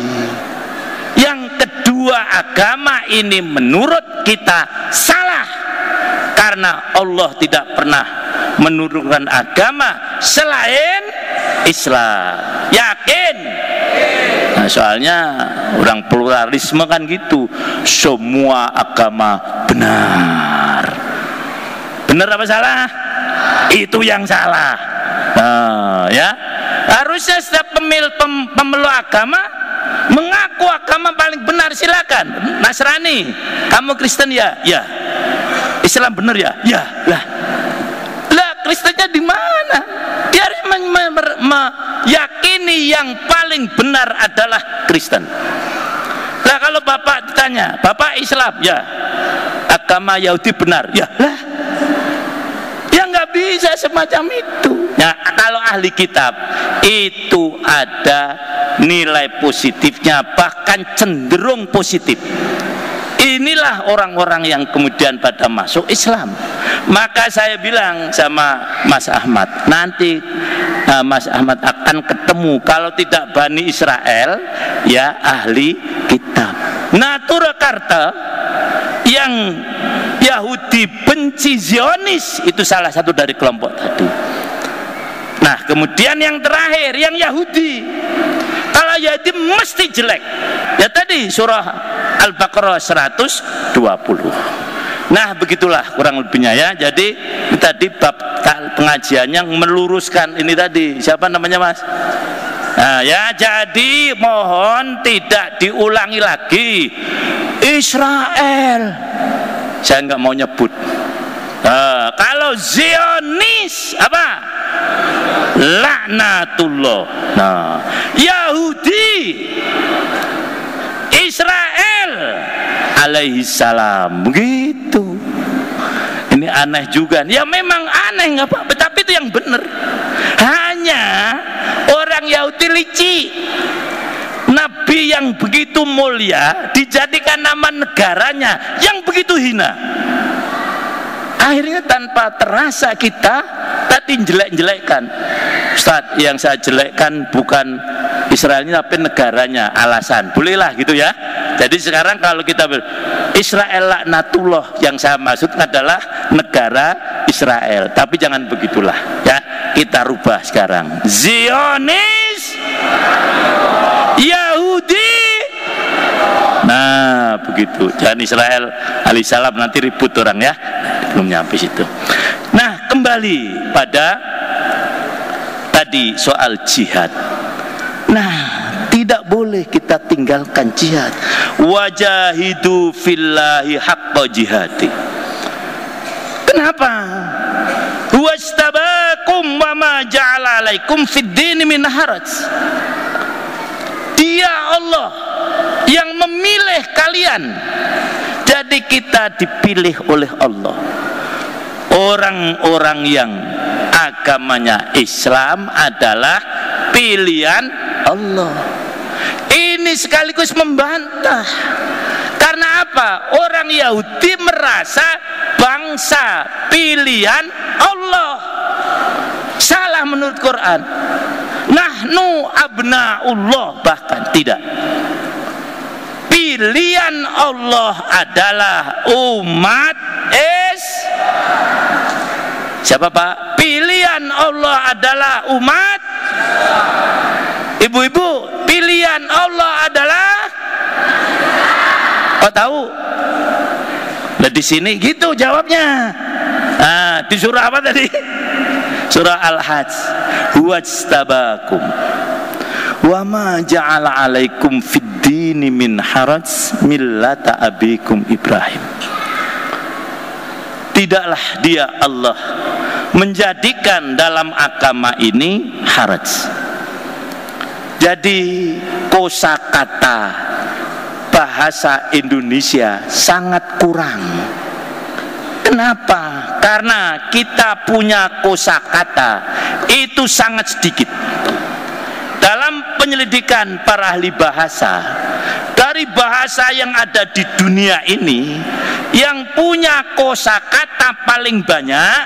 Yang kedua agama ini menurut kita salah, karena Allah tidak pernah menurunkan agama selain Islam. Yakin? Nah, soalnya orang pluralisme kan gitu, semua agama benar. Benar apa salah? Itu yang salah. Nah, ya, harusnya setiap pemeluk agama mengaku agama paling benar. Silakan. Nasrani, kamu Kristen ya? Ya. Islam benar ya? Ya. Lah Kristennya di mana? Dia harus meyakini yang paling benar adalah Kristen. Nah, kalau bapak ditanya, bapak Islam ya, agama Yahudi benar ya? Lah, ya nggak bisa semacam itu. Nah, kalau ahli kitab itu ada nilai positifnya, bahkan cenderung positif. Inilah orang-orang yang kemudian pada masuk Islam. Maka saya bilang sama Mas Ahmad, nanti Mas Ahmad akan ketemu, kalau tidak Bani Israel, ya ahli kitab. Nah, Surakarta yang Yahudi benci Zionis, itu salah satu dari kelompok tadi. Nah, kemudian yang terakhir, yang Yahudi, kalau Yahudi mesti jelek. Ya tadi surah Al-Baqarah 120. Nah, begitulah kurang lebihnya ya. Jadi tadi bab pengajiannya meluruskan ini tadi. Siapa namanya, Mas? Nah, ya, jadi mohon tidak diulangi lagi. Israel, saya nggak mau nyebut. Nah, kalau Zionis apa? Laknatullah. Nah, Yahudi, Israel alaihi salam, begitu. Ini aneh juga. Ya memang aneh, nggak apa-apa, tapi itu yang benar. Hanya orang Yahudi licik. Nabi yang begitu mulia dijadikan nama negaranya yang begitu hina. Akhirnya tanpa terasa kita tadi jelek-jelekkan. Ustadz, yang saya jelekkan bukan Israelnya tapi negaranya, alasan. Bolehlah gitu ya. Jadi sekarang kalau kita Israel laknatullah, yang saya maksud adalah negara Israel. Tapi jangan begitulah ya. Kita rubah sekarang. Zionis, Yahudi. Nah, begitu. Jangan Israel alaihissalam, nanti ribut orang ya. Belum nyampe situ. Nah, kembali pada tadi soal jihad. Nah, tidak boleh kita tinggalkan jihad. Wajahidu fillahi haqqa jihadi. Kenapa? Wastabakum wa ma ja'ala alaikum fid dini min haraj. Dia Allah yang memilih kalian. Jadi kita dipilih oleh Allah. Orang-orang yang agamanya Islam adalah pilihan Allah. Ini sekaligus membantah. Karena apa? Orang Yahudi merasa bangsa pilihan Allah. Salah menurut Quran. Nahnu abna'ullah, bahkan tidak. Pilihan Allah adalah umat siapa Pak? Pilihan Allah adalah umat. Ibu-ibu, pilihan Allah adalah, oh tahu? Nah, di sini gitu jawabnya. Nah, di surah apa tadi? Surah Al-Hajj. Huwajtabakum wa ma ja'ala alaikum fid dini min haraj millata abikum Ibrahim. Tidaklah dia Allah menjadikan dalam agama ini haraj. Jadi kosakata bahasa Indonesia sangat kurang. Kenapa? Karena kita punya kosakata itu sangat sedikit. Dalam penyelidikan para ahli bahasa, dari bahasa yang ada di dunia ini, yang punya kosakata paling banyak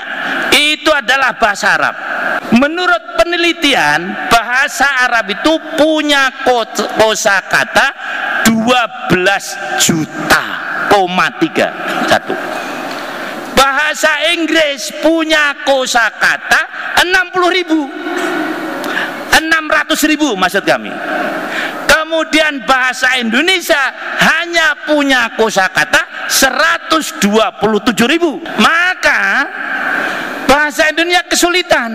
itu adalah bahasa Arab. Menurut penelitian, bahasa Arab itu punya kosakata 12 juta, 3. Bahasa Inggris punya kosakata 600.000 maksud kami. Kemudian bahasa Indonesia hanya punya kosakata 127.000. Maka bahasa Indonesia kesulitan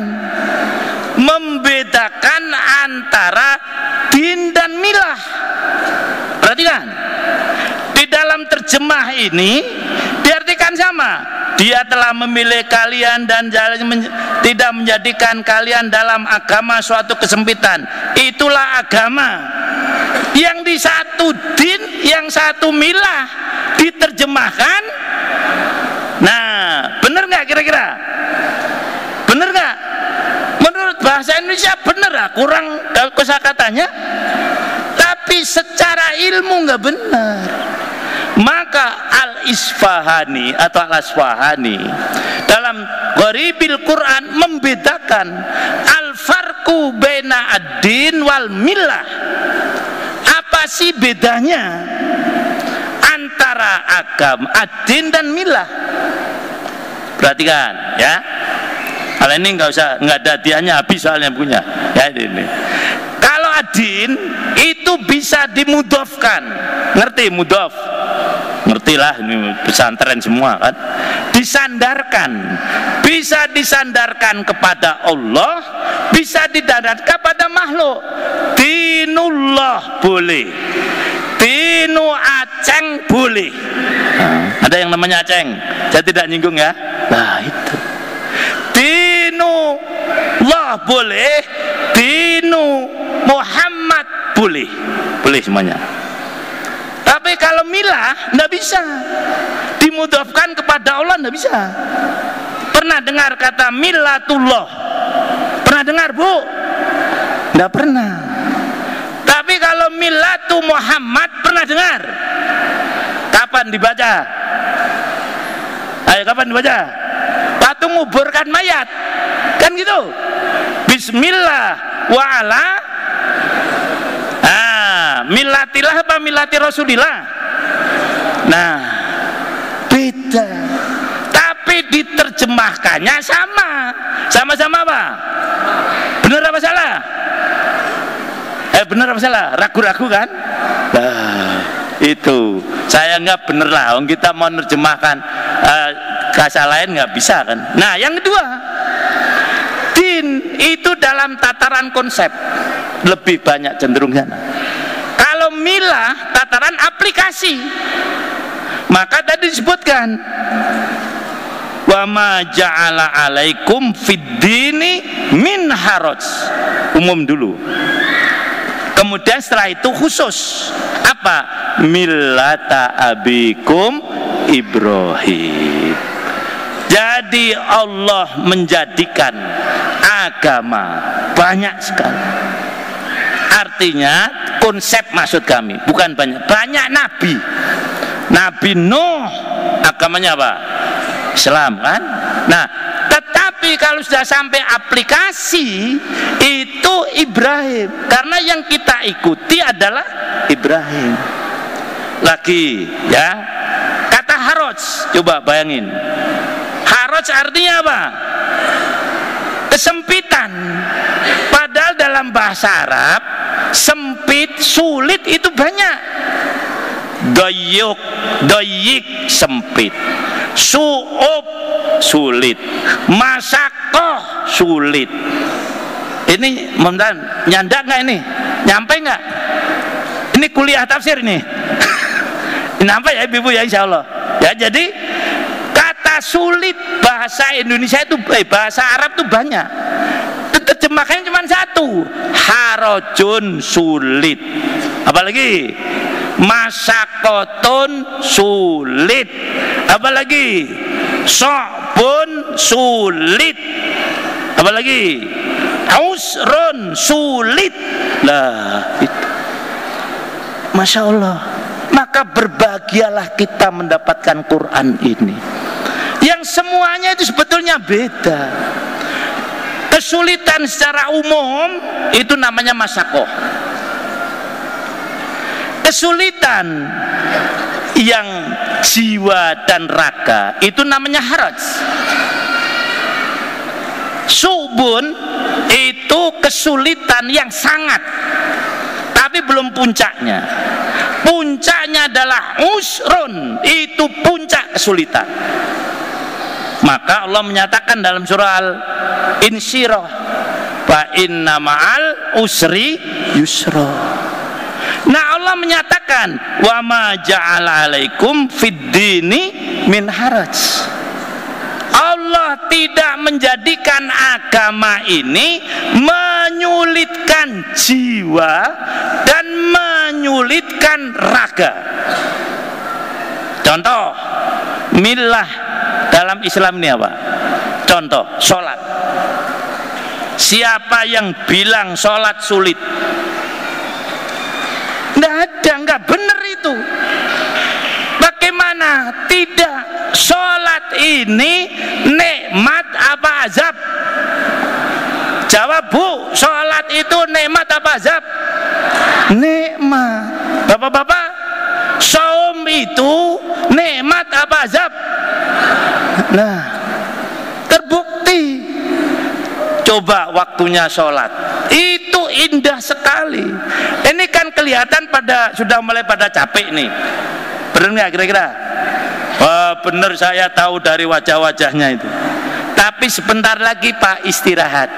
membedakan antara din dan milah. Perhatikan, di dalam terjemah ini diartikan sama. Dia telah memilih kalian dan tidak menjadikan kalian dalam agama suatu kesempitan. Itulah agama. Yang di satu din, yang satu milah diterjemahkan. Nah, benar nggak kira-kira? Benar nggak? Menurut bahasa Indonesia benar lah, kurang kosakatanya. Tapi secara ilmu nggak benar. Maka Al-Isfahani atau Al-Asfahani dalam Gharibil Quran membedakan al-farqu baina ad-din wal millah. Apa sih bedanya antara agama, ad-din dan millah? Perhatikan ya. Kalau ini nggak ada hadiahnya, habis soalnya punya. Ya ini. Kalau ad-din itu bisa dimudofkan. Ngerti mudhof? Ngertilah, ini pesantren semua kan. Disandarkan, bisa disandarkan kepada Allah, bisa disandarkan kepada makhluk. Dinullah boleh, dinu Aceng boleh. Ada yang namanya Aceng, saya tidak nyinggung ya. Nah itu dinullah boleh, dinu Muhammad boleh, boleh semuanya. Tapi kalau milah nggak bisa dimudofkan kepada Allah, nggak bisa. Pernah dengar kata milatullah? Pernah dengar bu? Nggak pernah. Tapi kalau milatu Muhammad pernah dengar? Kapan dibaca? Ayo kapan dibaca? Waktu nguburkan mayat kan gitu. Bismillah wa ala milatilah apa milati Rasulillah. Nah beda, tapi diterjemahkannya sama-sama apa? Benar apa salah? Benar apa salah? Ragu-ragu kan? Nah itu saya nggak bener lah, kita mau nerjemahkan bahasa lain nggak bisa kan. Nah yang kedua, din itu dalam tataran konsep lebih banyak cenderung sana. Kalau milah tataran aplikasi, maka tadi disebutkan wa ma ja'ala alaikum fid dini min haraj, umum dulu. Kemudian setelah itu khusus apa? Millata abikum Ibrahim. Jadi Allah menjadikan agama banyak sekali. Artinya konsep maksud kami bukan banyak nabi. Nabi Nuh agamanya apa? Islam kan? Nah, tetapi kalau sudah sampai aplikasi itu Ibrahim, karena yang kita ikuti adalah Ibrahim. Lagi ya, kata haraj, coba bayangin. Haraj artinya apa? Kesempitan. Padahal dalam bahasa Arab sempit, sulit itu banyak. Doyik sempit, su'ub sulit, masakoh sulit. Ini momentan nyandak nggak ini? Nyampe nggak? Ini kuliah tafsir ini. Nyampe ya ibu ya insya Allah. Ya jadi kata sulit bahasa Indonesia itu bahasa Arab itu banyak. Terjemahkannya cuma satu, harajun sulit. Apalagi masakotun sulit. Apalagi sa'bun sulit. Apalagi usrun sulit. Lah itu Masya Allah. Maka berbahagialah kita mendapatkan Quran ini, yang semuanya itu sebetulnya beda. Kesulitan secara umum itu namanya masyakoh. Kesulitan yang jiwa dan raga itu namanya haraj. Subun itu kesulitan yang sangat, tapi belum puncaknya. Puncaknya adalah usrun, itu puncak kesulitan. Maka Allah menyatakan dalam surah Al-Insyirah, fa inna ma'al usri yusra. Nah, Allah menyatakan wa ma ja'ala alaikum fid dini min haraj. Allah tidak menjadikan agama ini menyulitkan jiwa dan menyulitkan raga. Contoh, milah dalam Islam ini apa? Contoh, sholat. Siapa yang bilang sholat sulit? Nggak ada, nggak benar itu. Bagaimana? Tidak. Sholat ini nikmat apa azab? Jawab, Bu. Sholat itu nikmat apa azab? Nikmat. Bapak-bapak, saum itu nikmat apa azab? Nah, terbukti. Coba waktunya sholat itu indah sekali. Ini kan kelihatan sudah mulai pada capek nih. Benar nggak kira-kira? Wah, benar, saya tahu dari wajah-wajahnya itu. Tapi sebentar lagi Pak istirahat.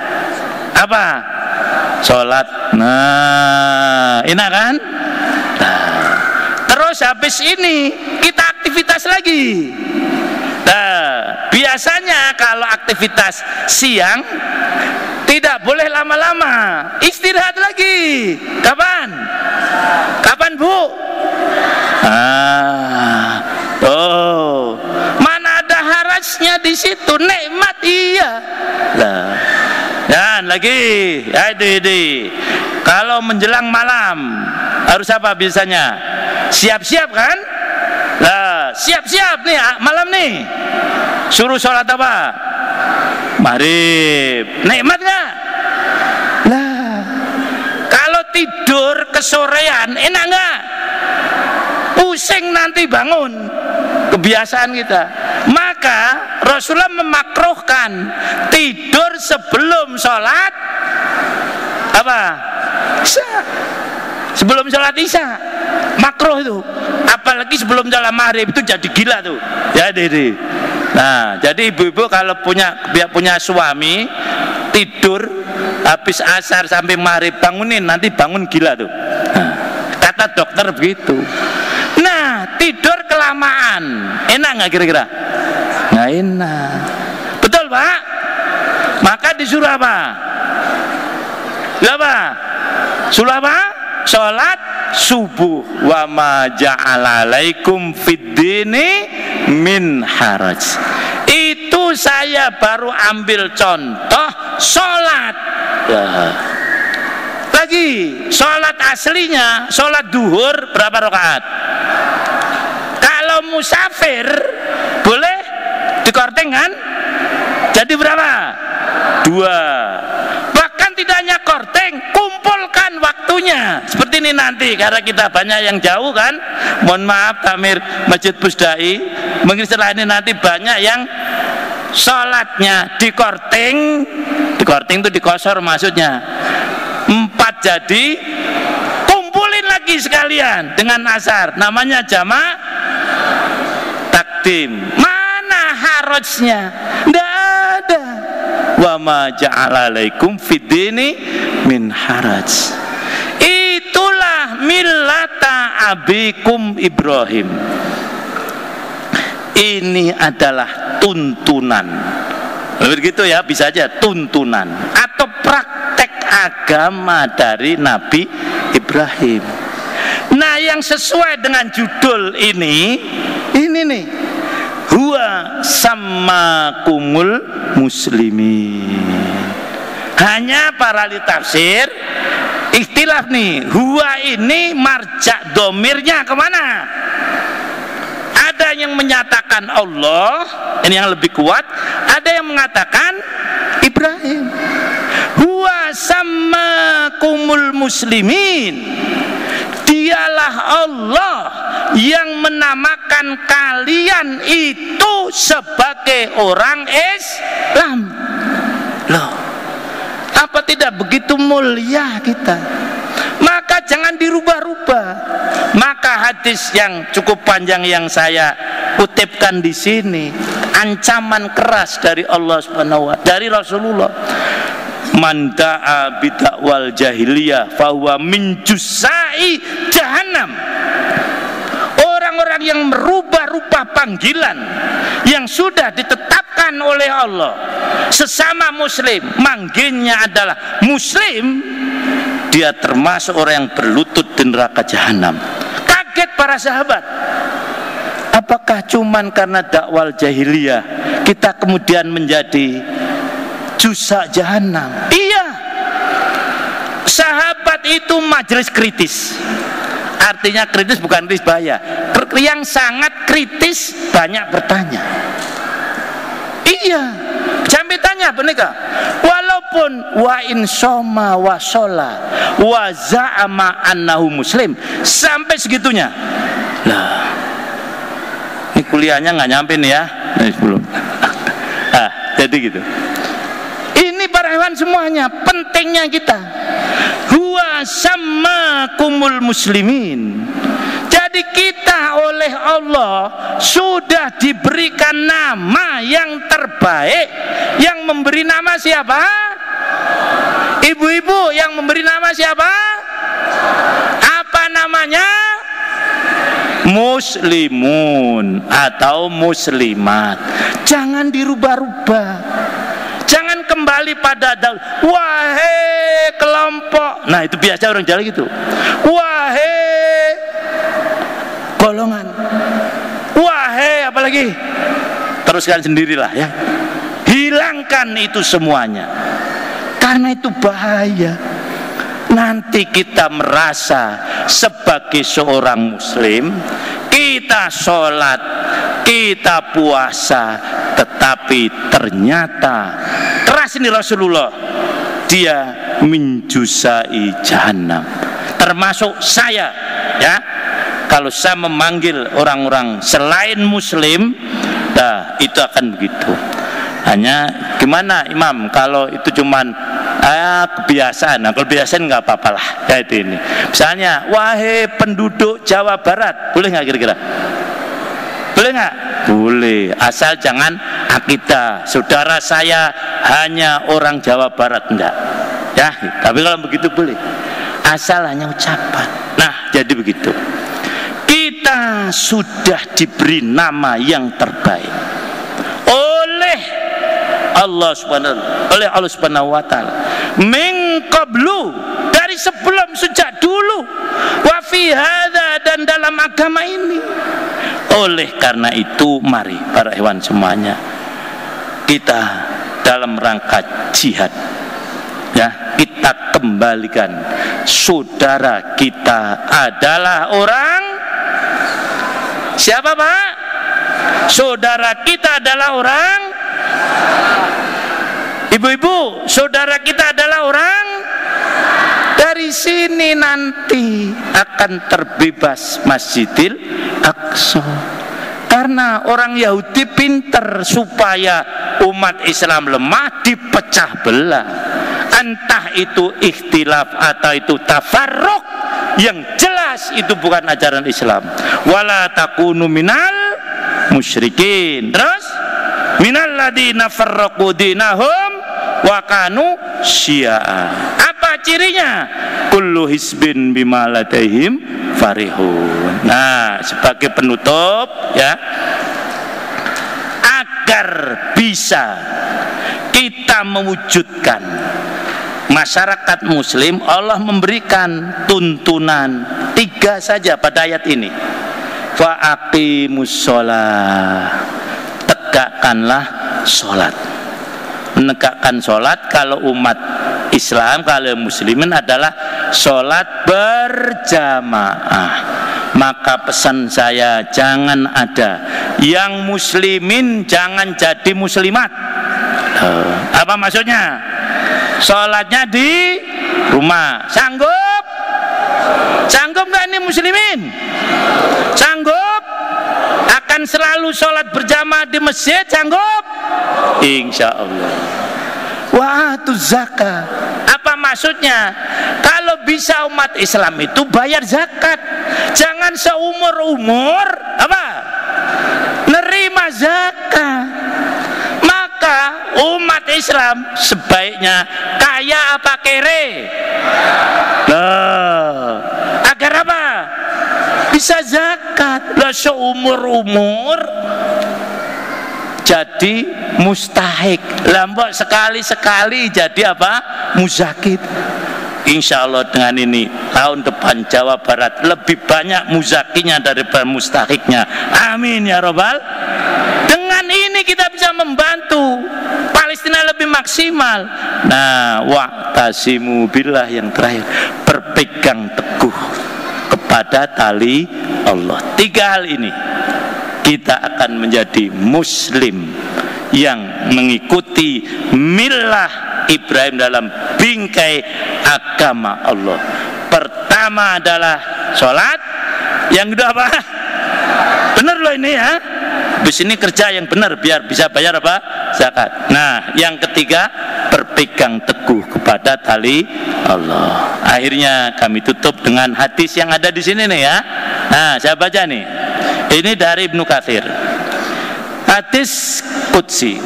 Apa? Sholat. Nah, enak kan? Nah, terus habis ini kita aktivitas lagi. Nah, biasanya kalau aktivitas siang tidak boleh lama-lama, istirahat lagi. Kapan? Kapan, Bu? Mana ada harajnya di situ, nikmat iya. Lah, dan lagi, adik-adik, kalau menjelang malam harus apa biasanya? Siap-siap kan? Lah, siap-siap nih malam nih. Suruh sholat apa? Maghrib. Nikmat nggak? Lah, kalau tidur kesorean enak nggak? Pusing nanti bangun. Kebiasaan kita. Maka Rasulullah memakruhkan tidur sebelum sholat apa? Isya. Sebelum sholat isya makruh itu. Apalagi sebelum sholat maghrib itu jadi gila tuh. Jadi. Nah, jadi ibu-ibu kalau punya suami tidur habis asar sampai maghrib, bangunin, nanti bangun gila tuh. Nah, kata dokter begitu. Nah, tidur kelamaan enak nggak kira-kira? Nggak enak. Betul, Pak? Maka disuruh apa? Apa? Suruh apa? Sholat subuh. Wa ma ja'ala alaikum fid dini min haraj. Itu saya baru ambil contoh sholat. Ya. Lagi sholat aslinya, sholat duhur berapa rakaat? Kalau musafir boleh dikorting kan? Jadi berapa? 2. Bahkan tidak hanya korting, kumpulkan waktunya. Seperti ini nanti, karena kita banyak yang jauh kan. Mohon maaf takmir Masjid Pusdai, mungkin setelah ini nanti banyak yang sholatnya dikorting itu dikosor maksudnya. 4 jadi, kumpulin lagi sekalian dengan asar, namanya jamak takdim. Mana harajnya? Nggak ada. Wa ma ja'ala alaikum fid dini min haraj. Itulah millata abikum Ibrahim. Ini adalah tuntunan. Begitu ya, bisa aja tuntunan atau praktek agama dari Nabi Ibrahim. Nah, yang sesuai dengan judul ini nih, huwa sammakumul muslimin. Hanya para ahli tafsir ikhtilaf nih, huwa ini marja domirnya kemana? Ada yang menyatakan Allah, ini yang lebih kuat. Ada yang mengatakan Ibrahim. Huwa sammakumul muslimin. Dialah Allah yang menamakan kalian itu sebagai orang Islam. Loh, apa tidak begitu mulia kita? Maka jangan dirubah-rubah. Maka hadis yang cukup panjang yang saya kutipkan di sini, ancaman keras dari Allah Subhanahu wa, dari Rasulullah. Man da'a bidakwal jahiliyah fahuwa min jusai jahannam. Orang-orang yang merubah-rubah panggilan yang sudah ditetapkan oleh Allah, sesama muslim manggilnya adalah muslim, dia termasuk orang yang berlutut di neraka jahanam. Kaget para sahabat. Apakah cuman karena dakwal jahiliyah kita kemudian menjadi jusa jahanam? Iya. Sahabat itu majelis kritis. Artinya kritis bukan kritis bahaya. Yang sangat kritis banyak bertanya. Iya. Sampai tanya benika. Walaupun wa in soma wa shola wa za'ama annahu muslim, sampai segitunya. Lah, ini kuliahnya nggak nyampe nih ya. Belum. Jadi gitu. Ini para hewan semuanya, pentingnya kita. Huwa sammakumul muslimin. Jadi kita oleh Allah sudah diberikan nama yang terbaik. Yang memberi nama siapa? Ibu-ibu yang memberi nama siapa? Apa namanya? Muslimun atau muslimat. Jangan dirubah-rubah. Jangan kembali pada wahai kelompok. Nah, itu biasa orang Jawa gitu. Wahai golongan. Wahai apalagi? Teruskan sendirilah ya. Hilangkan itu semuanya. Karena itu bahaya. Nanti kita merasa sebagai seorang muslim, kita sholat, kita puasa, tetapi ternyata keras ini Rasulullah, dia minjusai jahannam. Termasuk saya ya. Kalau saya memanggil orang-orang selain muslim, nah itu akan begitu. Hanya gimana Imam kalau itu cuman kebiasaan. Nah, kalau kebiasaan nggak apa-apa lah ya itu ini. Misalnya, wahai penduduk Jawa Barat, boleh nggak kira-kira? Boleh nggak? Boleh, asal jangan akidah. Saudara saya hanya orang Jawa Barat, enggak. Ya, tapi kalau begitu boleh. Asal hanya ucapan. Nah, jadi begitu. Kita sudah diberi nama yang terbaik oleh Allah Subhanahu wa taala. Min qablu, dari sebelum, sejak dulu. Wa fi hadza, dan dalam agama ini. Oleh karena itu, mari para hewan semuanya, kita dalam rangka jihad ya, kita kembalikan saudara kita adalah orang siapa Pak? Saudara kita adalah orang, ibu-ibu, saudara kita adalah orang. Dari sini nanti akan terbebas Masjidil Aqsa. Karena orang Yahudi pinter supaya umat Islam lemah, dipecah belah. Entah itu ikhtilaf atau itu tafarruq, yang jelas itu bukan ajaran Islam. Wala takunu minal musyrikin. Terus minal ladina farraqu dinahum wa kanu syi'a. Apa cirinya? Kullu hisbin bima ladaihim farihun. Nah, sebagai penutup ya, agar bisa kita mewujudkan masyarakat muslim, Allah memberikan tuntunan 3 saja pada ayat ini. Fa aqimus shalah, tegakkanlah sholat. Menegakkan sholat, kalau umat Islam kalau muslimin adalah sholat berjamaah. Maka pesan saya, jangan ada yang muslimin jangan jadi muslimat. Apa maksudnya? Sholatnya di rumah. Sanggup? Sanggup nggak ini muslimin? Sanggup? Akan selalu sholat berjamaah di masjid? Sanggup? Insya Allah. Wa'atu zakat. Apa maksudnya? Kalau bisa umat Islam itu bayar zakat. Jangan seumur-umur apa? Nerima zakat. Maka umat Islam sebaiknya kaya apa kere? Loh, agar apa? Bisa zakat. Lah seumur-umur jadi mustahik, lambok sekali-sekali jadi apa? Muzakid. Insya Allah dengan ini tahun depan Jawa Barat lebih banyak muzakinya daripada mustahiknya. Amin ya robbal. Dengan ini kita bisa membantu Palestina lebih maksimal. Nah, wa'tasimu billah yang terakhir, berpegang teguh kepada tali Allah. 3 hal ini kita akan menjadi muslim yang mengikuti milah Ibrahim dalam bingkai agama Allah. Pertama adalah sholat. Yang kedua apa? Benar loh ini ya. Di sini kerja yang benar biar bisa bayar apa? Zakat. Nah, yang ketiga berpegang teguh kepada tali Allah. Akhirnya kami tutup dengan hadis yang ada di sini nih ya. Nah, saya baca nih. Ini dari Ibnu Katsir. Hadis qudsi.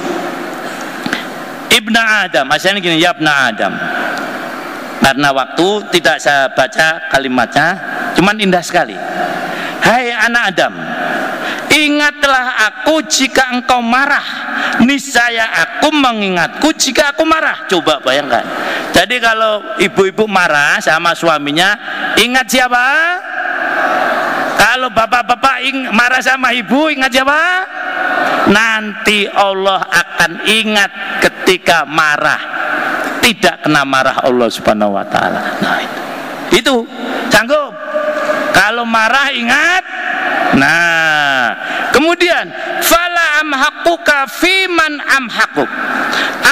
Ibnu Adam, asalnya gini, ya Ibnu Adam. Karena waktu tidak saya baca kalimatnya, cuman indah sekali. Hai anak Adam, ingatlah aku jika engkau marah, niscaya aku mengingatku jika aku marah. Coba bayangkan. Jadi kalau ibu-ibu marah sama suaminya, ingat siapa? Kalau bapak-bapak marah sama ibu, ingat siapa? Nanti Allah akan ingat ketika marah, tidak kena marah Allah Subhanahu wa taala. Nah, itu sanggup. Kalau marah ingat. Nah, kemudian fala amhaquka fiman amhaquk.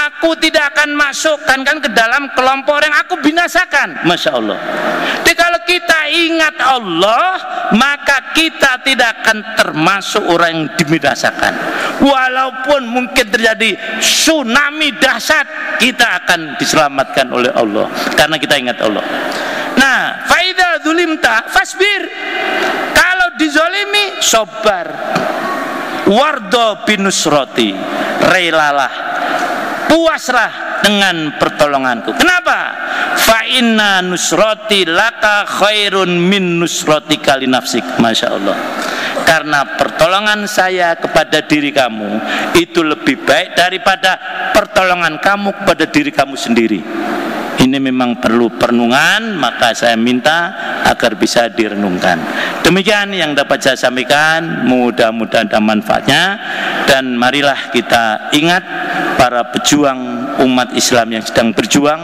Aku tidak akan masukkan kan ke dalam kelompok yang aku binasakan. Masya Allah. Jadi kalau kita ingat Allah, maka kita tidak akan termasuk orang yang dibinasakan. Walaupun mungkin terjadi tsunami dahsyat, kita akan diselamatkan oleh Allah karena kita ingat Allah. Nah, faida zulimta fasbir. Kalau dizolimi, sobar. Wardo binusroti, relalah, puaslah dengan pertolonganku. Kenapa? Fa inna nusroti laka khairun min nusroti kali nafsik. Masya Allah. Karena pertolongan saya kepada diri kamu itu lebih baik daripada pertolongan kamu kepada diri kamu sendiri. Ini memang perlu perenungan, maka saya minta agar bisa direnungkan. Demikian yang dapat saya sampaikan, mudah-mudahan ada manfaatnya. Dan marilah kita ingat para pejuang umat Islam yang sedang berjuang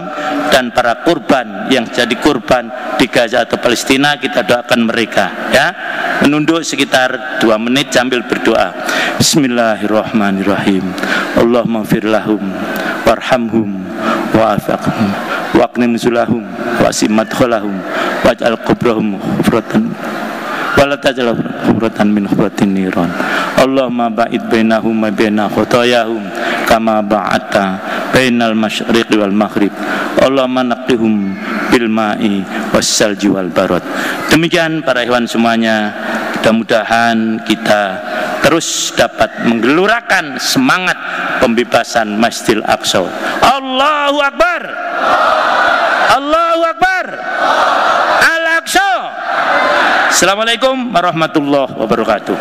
dan para korban yang jadi korban di Gaza atau Palestina, kita doakan mereka ya. Menunduk sekitar 2 menit sambil berdoa. Bismillahirrahmanirrahim. Allahumma fir lahum warhamhum wa'afaqhum waqnim zulahum wasimat kholahum waj'al kubrahum khufratan wala taj'al khufratan min khufratin niran. Allahumma ba'id bainahum wa baina khotoyahum kama ba'atta bainal masyriqi wal maghrib. Allahumma naqihum bil ma'i was salji wal barad. Demikian para ikhwan semuanya, mudah-mudahan kita terus dapat menggelurakan semangat pembebasan Masjidil Aqsa. Allahu Akbar. Allahu Akbar. Al-Aqsa. Assalamualaikum warahmatullahi wabarakatuh.